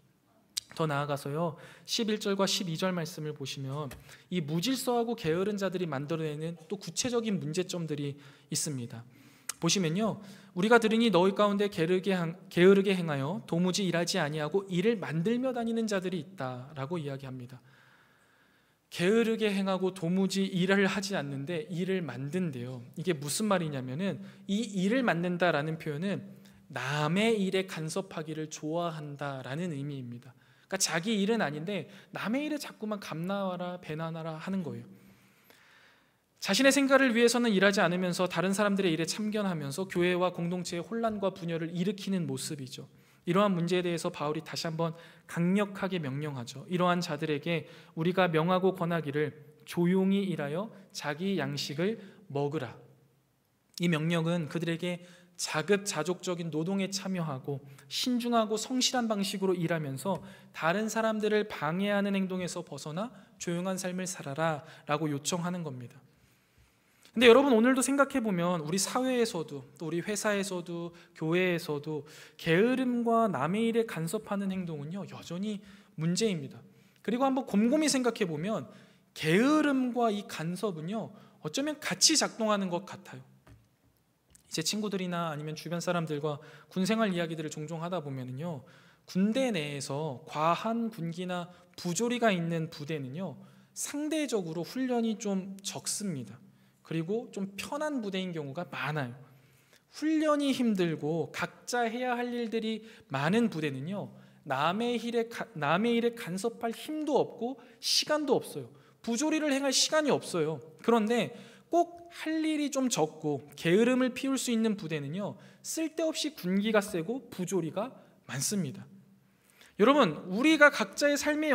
더 나아가서요, 11절과 12절 말씀을 보시면 이 무질서하고 게으른 자들이 만들어내는 또 구체적인 문제점들이 있습니다. 보시면요, 우리가 들으니 너희 가운데 게으르게 행하여 도무지 일하지 아니하고 일을 만들며 다니는 자들이 있다라고 이야기합니다. 게으르게 행하고 도무지 일을 하지 않는데 일을 만든대요. 이게 무슨 말이냐면은, 이 일을 만든다라는 표현은 남의 일에 간섭하기를 좋아한다라는 의미입니다. 그러니까 자기 일은 아닌데 남의 일에 자꾸만 감나와라 배나나라 하는 거예요. 자신의 생각을 위해서는 일하지 않으면서 다른 사람들의 일에 참견하면서 교회와 공동체의 혼란과 분열을 일으키는 모습이죠. 이러한 문제에 대해서 바울이 다시 한번 강력하게 명령하죠. 이러한 자들에게 우리가 명하고 권하기를 조용히 일하여 자기 양식을 먹으라. 이 명령은 그들에게 자급자족적인 노동에 참여하고 신중하고 성실한 방식으로 일하면서 다른 사람들을 방해하는 행동에서 벗어나 조용한 삶을 살아라 라고 요청하는 겁니다. 근데 여러분, 오늘도 생각해보면 우리 사회에서도 또 우리 회사에서도 교회에서도 게으름과 남의 일에 간섭하는 행동은요, 여전히 문제입니다. 그리고 한번 곰곰이 생각해보면 게으름과 이 간섭은요, 어쩌면 같이 작동하는 것 같아요. 제 친구들이나 아니면 주변 사람들과 군생활 이야기들을 종종 하다 보면은요, 군대 내에서 과한 군기나 부조리가 있는 부대는요, 상대적으로 훈련이 좀 적습니다. 그리고 좀 편한 부대인 경우가 많아요. 훈련이 힘들고 각자 해야 할 일들이 많은 부대는요, 남의 일에 간섭할 힘도 없고 시간도 없어요. 부조리를 행할 시간이 없어요. 그런데 꼭 할 일이 좀 적고 게으름을 피울 수 있는 부대는요, 쓸데없이 군기가 세고 부조리가 많습니다. 여러분, 우리가 각자의 삶의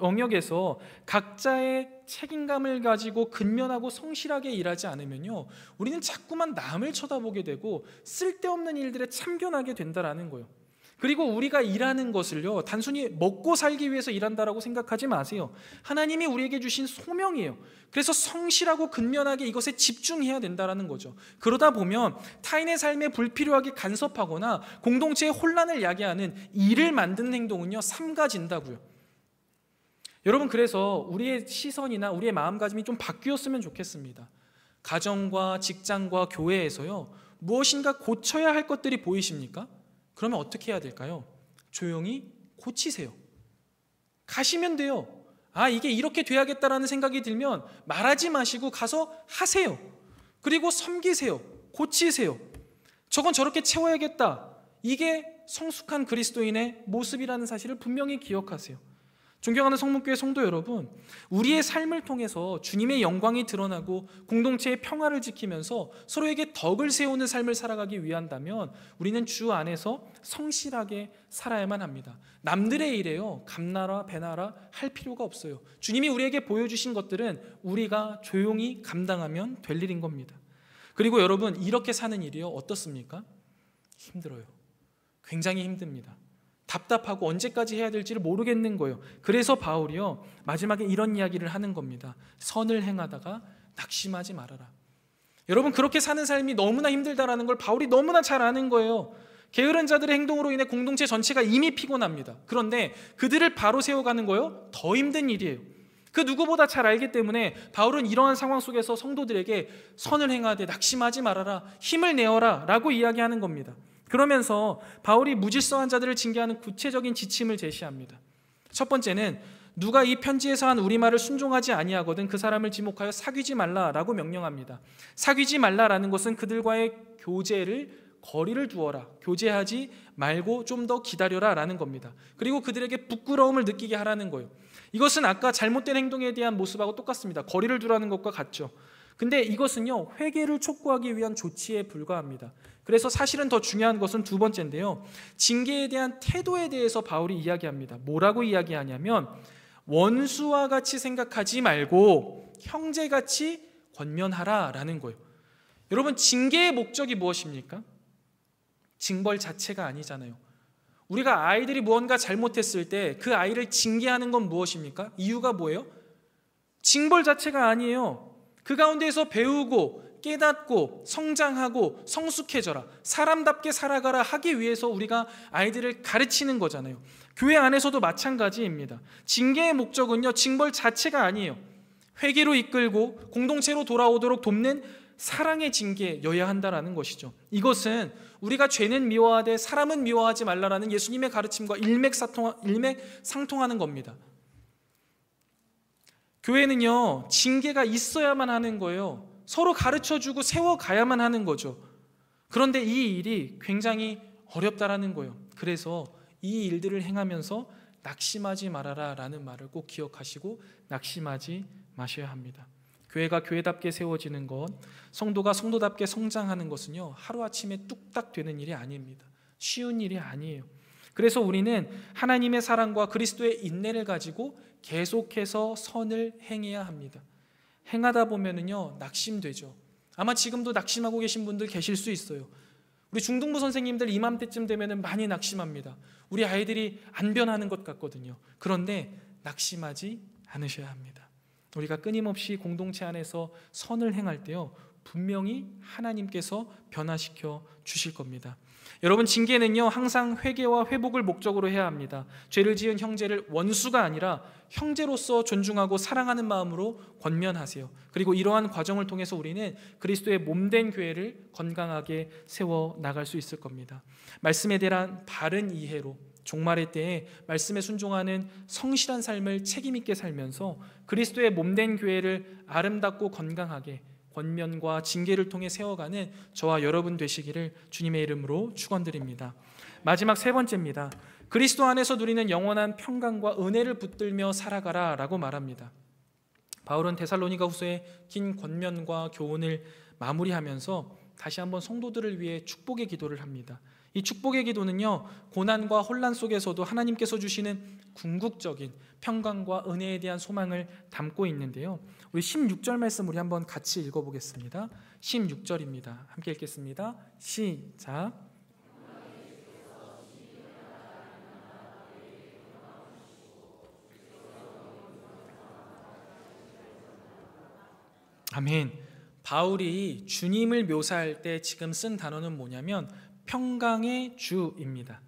영역에서 각자의 책임감을 가지고 근면하고 성실하게 일하지 않으면요, 우리는 자꾸만 남을 쳐다보게 되고 쓸데없는 일들에 참견하게 된다라는 거예요. 그리고 우리가 일하는 것을요, 단순히 먹고 살기 위해서 일한다라고 생각하지 마세요. 하나님이 우리에게 주신 소명이에요. 그래서 성실하고 근면하게 이것에 집중해야 된다라는 거죠. 그러다 보면 타인의 삶에 불필요하게 간섭하거나 공동체의 혼란을 야기하는 일을 만드는 행동은요, 삼가진다고요. 여러분, 그래서 우리의 시선이나 우리의 마음가짐이 좀 바뀌었으면 좋겠습니다. 가정과 직장과 교회에서요, 무엇인가 고쳐야 할 것들이 보이십니까? 그러면 어떻게 해야 될까요? 조용히 고치세요. 가시면 돼요. 이게 이렇게 돼야겠다라는 생각이 들면 말하지 마시고 가서 하세요. 그리고 섬기세요. 고치세요. 저건 저렇게 채워야겠다. 이게 성숙한 그리스도인의 모습이라는 사실을 분명히 기억하세요. 존경하는 성문교회 성도 여러분, 우리의 삶을 통해서 주님의 영광이 드러나고 공동체의 평화를 지키면서 서로에게 덕을 세우는 삶을 살아가기 위한다면 우리는 주 안에서 성실하게 살아야만 합니다. 남들의 일에요, 감나라 배나라 할 필요가 없어요. 주님이 우리에게 보여주신 것들은 우리가 조용히 감당하면 될 일인 겁니다. 그리고 여러분, 이렇게 사는 일이요, 어떻습니까? 힘들어요. 굉장히 힘듭니다. 답답하고 언제까지 해야 될지를 모르겠는 거예요. 그래서 바울이요, 마지막에 이런 이야기를 하는 겁니다. 선을 행하다가 낙심하지 말아라. 여러분, 그렇게 사는 삶이 너무나 힘들다라는 걸 바울이 너무나 잘 아는 거예요. 게으른 자들의 행동으로 인해 공동체 전체가 이미 피곤합니다. 그런데 그들을 바로 세워가는 거요, 더 힘든 일이에요. 그 누구보다 잘 알기 때문에 바울은 이러한 상황 속에서 성도들에게 선을 행하되 낙심하지 말아라, 힘을 내어라 라고 이야기하는 겁니다. 그러면서 바울이 무질서한 자들을 징계하는 구체적인 지침을 제시합니다. 첫 번째는 누가 이 편지에서 한 우리말을 순종하지 아니하거든 그 사람을 지목하여 사귀지 말라라고 명령합니다. 사귀지 말라라는 것은 그들과의 거리를 두어라, 교제하지 말고 좀 더 기다려라 라는 겁니다. 그리고 그들에게 부끄러움을 느끼게 하라는 거예요. 이것은 아까 잘못된 행동에 대한 모습하고 똑같습니다. 거리를 두라는 것과 같죠. 근데 이것은요, 회개를 촉구하기 위한 조치에 불과합니다. 그래서 사실은 더 중요한 것은 두 번째인데요, 징계에 대한 태도에 대해서 바울이 이야기합니다. 뭐라고 이야기하냐면 원수와 같이 생각하지 말고 형제같이 권면하라 라는 거예요. 여러분, 징계의 목적이 무엇입니까? 징벌 자체가 아니잖아요. 우리가 아이들이 무언가 잘못했을 때 그 아이를 징계하는 건 무엇입니까? 이유가 뭐예요? 징벌 자체가 아니에요. 그 가운데에서 배우고 깨닫고 성장하고 성숙해져라, 사람답게 살아가라 하기 위해서 우리가 아이들을 가르치는 거잖아요. 교회 안에서도 마찬가지입니다. 징계의 목적은요, 징벌 자체가 아니에요. 회개로 이끌고 공동체로 돌아오도록 돕는 사랑의 징계여야 한다라는 것이죠. 이것은 우리가 죄는 미워하되 사람은 미워하지 말라라는 예수님의 가르침과 일맥상통하는 겁니다. 교회는요, 징계가 있어야만 하는 거예요. 서로 가르쳐주고 세워가야만 하는 거죠. 그런데 이 일이 굉장히 어렵다라는 거예요. 그래서 이 일들을 행하면서 낙심하지 말아라 라는 말을 꼭 기억하시고 낙심하지 마셔야 합니다. 교회가 교회답게 세워지는 것, 성도가 성도답게 성장하는 것은요, 하루아침에 뚝딱 되는 일이 아닙니다. 쉬운 일이 아니에요. 그래서 우리는 하나님의 사랑과 그리스도의 인내를 가지고 계속해서 선을 행해야 합니다. 행하다 보면은요, 낙심되죠. 아마 지금도 낙심하고 계신 분들 계실 수 있어요. 우리 중등부 선생님들 이맘때쯤 되면은 많이 낙심합니다. 우리 아이들이 안 변하는 것 같거든요. 그런데 낙심하지 않으셔야 합니다. 우리가 끊임없이 공동체 안에서 선을 행할 때요, 분명히 하나님께서 변화시켜 주실 겁니다. 여러분, 징계는요, 항상 회개와 회복을 목적으로 해야 합니다. 죄를 지은 형제를 원수가 아니라 형제로서 존중하고 사랑하는 마음으로 권면하세요. 그리고 이러한 과정을 통해서 우리는 그리스도의 몸된 교회를 건강하게 세워 나갈 수 있을 겁니다. 말씀에 대한 바른 이해로 종말의 때에 말씀에 순종하는 성실한 삶을 책임 있게 살면서 그리스도의 몸된 교회를 아름답고 건강하게 권면과 징계를 통해 세워가는 저와 여러분 되시기를 주님의 이름으로 축원드립니다. 마지막 세 번째입니다. 그리스도 안에서 누리는 영원한 평강과 은혜를 붙들며 살아가라 라고 말합니다. 바울은 데살로니가 후서의 긴 권면과 교훈을 마무리하면서 다시 한번 성도들을 위해 축복의 기도를 합니다. 이 축복의 기도는요, 고난과 혼란 속에서도 하나님께서 주시는 궁극적인 평강과 은혜에 대한 소망을 담고 있는데요, 우리 16절 말씀 우리 한번 같이 읽어보겠습니다. 16절입니다. 함께 읽겠습니다. 시작. 아멘. 바울이 주님을 묘사할 때 지금 쓴 단어는 뭐냐면 평강의 주입니다.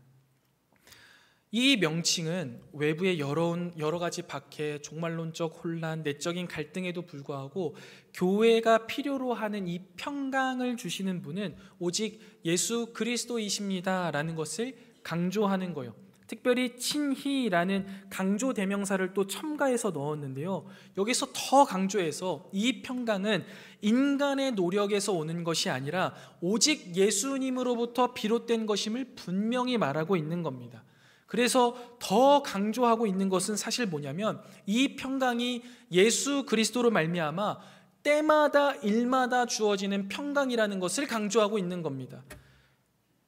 이 명칭은 외부의 여러 가지 박해, 종말론적 혼란, 내적인 갈등에도 불구하고 교회가 필요로 하는 이 평강을 주시는 분은 오직 예수 그리스도이십니다라는 것을 강조하는 거예요. 특별히 친히라는 강조 대명사를 또 첨가해서 넣었는데요, 여기서 더 강조해서 이 평강은 인간의 노력에서 오는 것이 아니라 오직 예수님으로부터 비롯된 것임을 분명히 말하고 있는 겁니다. 그래서 더 강조하고 있는 것은 사실 뭐냐면 이 평강이 예수 그리스도로 말미암아 때마다 일마다 주어지는 평강이라는 것을 강조하고 있는 겁니다.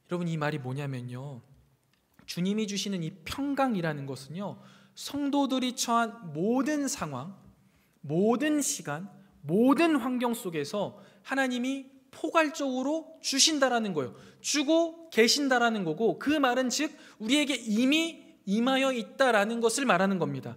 여러분, 이 말이 뭐냐면요, 주님이 주시는 이 평강이라는 것은요, 성도들이 처한 모든 상황, 모든 시간, 모든 환경 속에서 하나님이 포괄적으로 주신다라는 거예요. 주고 계신다라는 거고, 그 말은 즉 우리에게 이미 임하여 있다라는 것을 말하는 겁니다.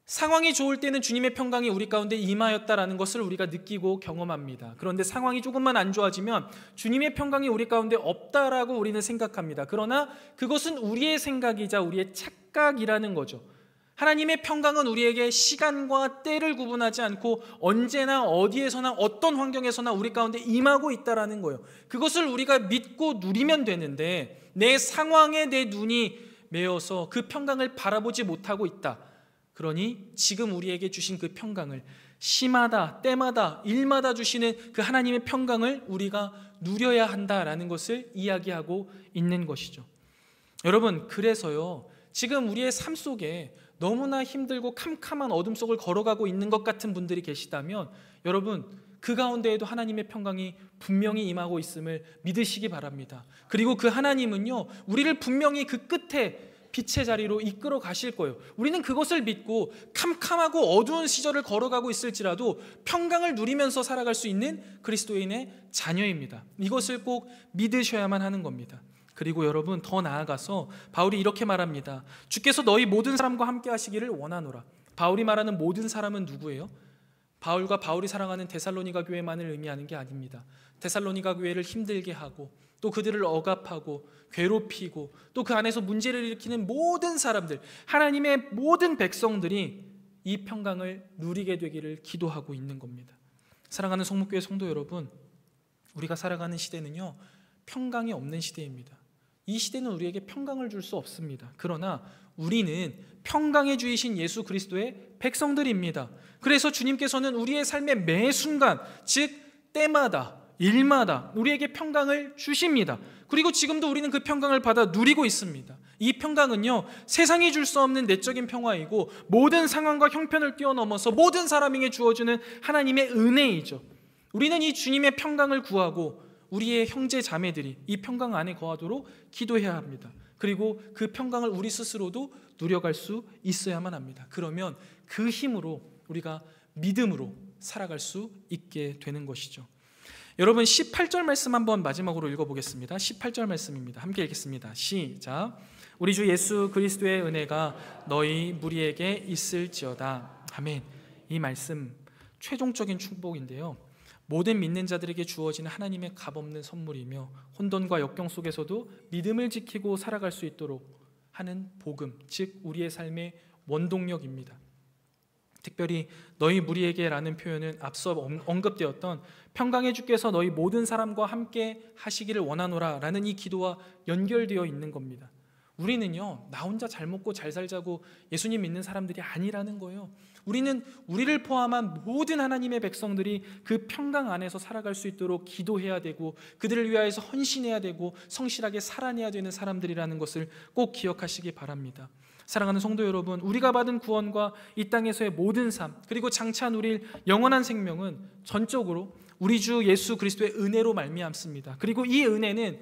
상황이 좋을 때는 주님의 평강이 우리 가운데 임하였다라는 것을 우리가 느끼고 경험합니다. 그런데 상황이 조금만 안 좋아지면 주님의 평강이 우리 가운데 없다라고 우리는 생각합니다. 그러나 그것은 우리의 생각이자 우리의 착각이라는 거죠. 하나님의 평강은 우리에게 시간과 때를 구분하지 않고 언제나 어디에서나 어떤 환경에서나 우리 가운데 임하고 있다라는 거예요. 그것을 우리가 믿고 누리면 되는데 내 상황에 내 눈이 매여서 그 평강을 바라보지 못하고 있다. 그러니 지금 우리에게 주신 그 평강을 시마다 때마다 일마다 주시는 그 하나님의 평강을 우리가 누려야 한다라는 것을 이야기하고 있는 것이죠. 여러분, 그래서요, 지금 우리의 삶 속에 너무나 힘들고 캄캄한 어둠 속을 걸어가고 있는 것 같은 분들이 계시다면 여러분, 그 가운데에도 하나님의 평강이 분명히 임하고 있음을 믿으시기 바랍니다. 그리고 그 하나님은요, 우리를 분명히 그 끝에 빛의 자리로 이끌어 가실 거예요. 우리는 그것을 믿고 캄캄하고 어두운 시절을 걸어가고 있을지라도 평강을 누리면서 살아갈 수 있는 그리스도인의 자녀입니다. 이것을 꼭 믿으셔야만 하는 겁니다. 그리고 여러분, 더 나아가서 바울이 이렇게 말합니다. 주께서 너희 모든 사람과 함께 하시기를 원하노라. 바울이 말하는 모든 사람은 누구예요? 바울과 바울이 사랑하는 데살로니가 교회만을 의미하는 게 아닙니다. 데살로니가 교회를 힘들게 하고 또 그들을 억압하고 괴롭히고 또 그 안에서 문제를 일으키는 모든 사람들, 하나님의 모든 백성들이 이 평강을 누리게 되기를 기도하고 있는 겁니다. 사랑하는 성목교회 성도 여러분, 우리가 살아가는 시대는요, 평강이 없는 시대입니다. 이 시대는 우리에게 평강을 줄 수 없습니다. 그러나 우리는 평강의 주이신 예수 그리스도의 백성들입니다. 그래서 주님께서는 우리의 삶의 매 순간, 즉 때마다 일마다 우리에게 평강을 주십니다. 그리고 지금도 우리는 그 평강을 받아 누리고 있습니다. 이 평강은요, 세상이 줄 수 없는 내적인 평화이고 모든 상황과 형편을 뛰어넘어서 모든 사람에게 주어주는 하나님의 은혜이죠. 우리는 이 주님의 평강을 구하고 우리의 형제 자매들이 이 평강 안에 거하도록 기도해야 합니다. 그리고 그 평강을 우리 스스로도 누려갈 수 있어야만 합니다. 그러면 그 힘으로 우리가 믿음으로 살아갈 수 있게 되는 것이죠. 여러분, 18절 말씀 한번 마지막으로 읽어보겠습니다. 18절 말씀입니다. 함께 읽겠습니다. 시작. 우리 주 예수 그리스도의 은혜가 너희 무리에게 있을지어다. 아멘. 이 말씀 최종적인 축복인데요, 모든 믿는 자들에게 주어지는 하나님의 값없는 선물이며 혼돈과 역경 속에서도 믿음을 지키고 살아갈 수 있도록 하는 복음, 즉 우리의 삶의 원동력입니다. 특별히 너희 무리에게라는 표현은 앞서 언급되었던 평강의 주께서 너희 모든 사람과 함께 하시기를 원하노라 라는 이 기도와 연결되어 있는 겁니다. 우리는요, 나 혼자 잘 먹고 잘 살자고 예수님 믿는 사람들이 아니라는 거예요. 우리는 우리를 포함한 모든 하나님의 백성들이 그 평강 안에서 살아갈 수 있도록 기도해야 되고 그들을 위하여서 헌신해야 되고 성실하게 살아내야 되는 사람들이라는 것을 꼭 기억하시기 바랍니다. 사랑하는 성도 여러분, 우리가 받은 구원과 이 땅에서의 모든 삶, 그리고 장차 누릴 영원한 생명은 전적으로 우리 주 예수 그리스도의 은혜로 말미암습니다. 그리고 이 은혜는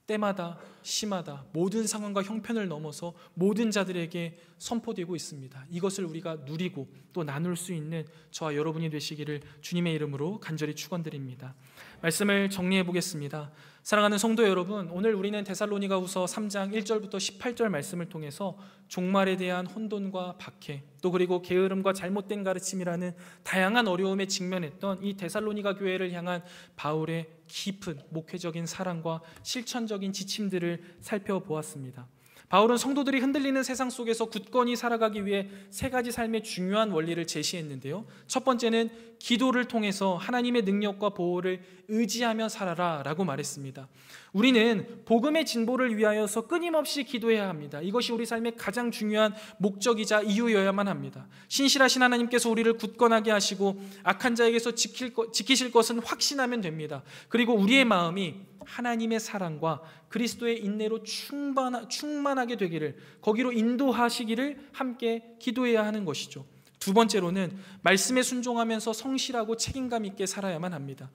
때마다 시마다 모든 상황과 형편을 넘어서 모든 자들에게 선포되고 있습니다. 이것을 우리가 누리고 또 나눌 수 있는 저와 여러분이 되시기를 주님의 이름으로 간절히 축원드립니다. 말씀을 정리해 보겠습니다. 사랑하는 성도 여러분, 오늘 우리는 데살로니가후서 3장 1절부터 18절 말씀을 통해서 종말에 대한 혼돈과 박해, 또 그리고 게으름과 잘못된 가르침이라는 다양한 어려움에 직면했던 이 데살로니가 교회를 향한 바울의 깊은 목회적인 사랑과 실천적인 지침들을 살펴보았습니다. 바울은 성도들이 흔들리는 세상 속에서 굳건히 살아가기 위해 세 가지 삶의 중요한 원리를 제시했는데요. 첫 번째는 기도를 통해서 하나님의 능력과 보호를 의지하며 살아라 라고 말했습니다. 우리는 복음의 진보를 위하여서 끊임없이 기도해야 합니다. 이것이 우리 삶의 가장 중요한 목적이자 이유여야만 합니다. 신실하신 하나님께서 우리를 굳건하게 하시고 악한 자에게서 지키실 것은 확신하면 됩니다. 그리고 우리의 마음이 하나님의 사랑과 그리스도의 인내로 충만하게 되기를, 거기로 인도하시기를 함께 기도해야 하는 것이죠. 두 번째로는 말씀에 순종하면서 성실하고 책임감 있게 살아야만 합니다.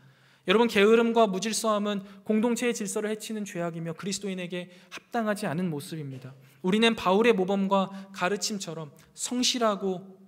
여러분, 게으름과 무질서함은 공동체의 질서를 해치는 죄악이며 그리스도인에게 합당하지 않은 모습입니다. 우리는 바울의 모범과 가르침처럼 성실하고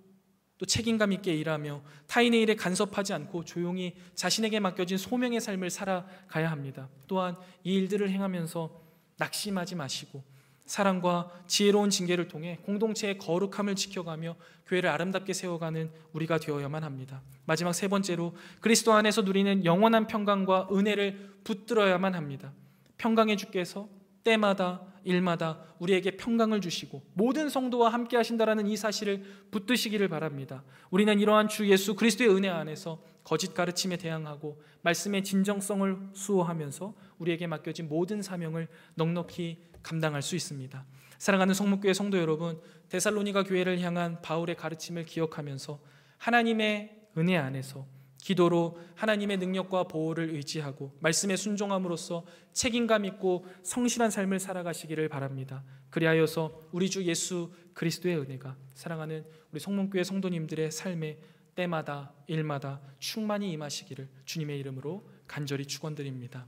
또 책임감 있게 일하며 타인의 일에 간섭하지 않고 조용히 자신에게 맡겨진 소명의 삶을 살아가야 합니다. 또한 이 일들을 행하면서 낙심하지 마시고 사랑과 지혜로운 징계를 통해 공동체의 거룩함을 지켜가며 교회를 아름답게 세워가는 우리가 되어야만 합니다. 마지막 세 번째로 그리스도 안에서 누리는 영원한 평강과 은혜를 붙들어야만 합니다. 평강의 주께서 때마다 일마다 우리에게 평강을 주시고 모든 성도와 함께 하신다라는 이 사실을 붙드시기를 바랍니다. 우리는 이러한 주 예수 그리스도의 은혜 안에서 거짓 가르침에 대항하고 말씀의 진정성을 수호하면서 우리에게 맡겨진 모든 사명을 넉넉히 감당할 수 있습니다. 사랑하는 성목교회 성도 여러분, 데살로니가 교회를 향한 바울의 가르침을 기억하면서 하나님의 은혜 안에서 기도로 하나님의 능력과 보호를 의지하고 말씀에 순종함으로써 책임감 있고 성실한 삶을 살아가시기를 바랍니다. 그리하여서 우리 주 예수 그리스도의 은혜가 사랑하는 우리 성문교회 성도님들의 삶에 때마다 일마다 충만히 임하시기를 주님의 이름으로 간절히 축원드립니다.